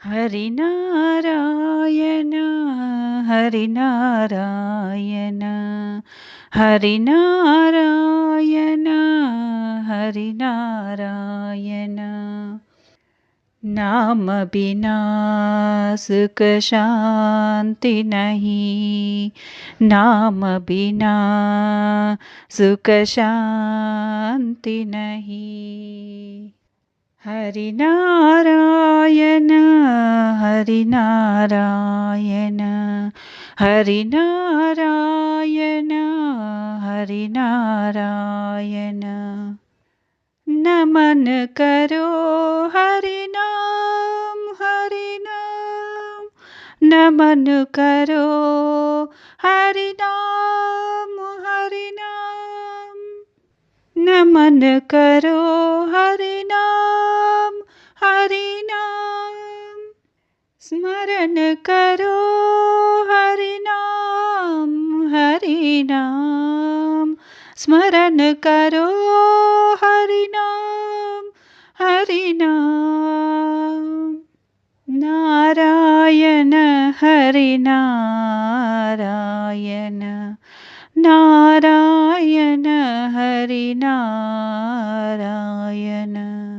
હરિનારાયણ હરિનારાયણ હરિનારાયણ હરિનારાયણ नाम बिना सुख शांति नहीं, नाम बिना सुख शांति नहीं। हरिनारायण हरिनारायण हरिनारायण हरिनारायण नमन करो हरिनाम हरिनाम, नमन करो हरिनाम हरिनाम, नमन करो हरिनाम हरिनाम, स्मरण करो हरिनाम हरिनाम, स्मरण करो हरिनाम हरिनाम। नारायण हरिनारायण नारायण हरिनारायण।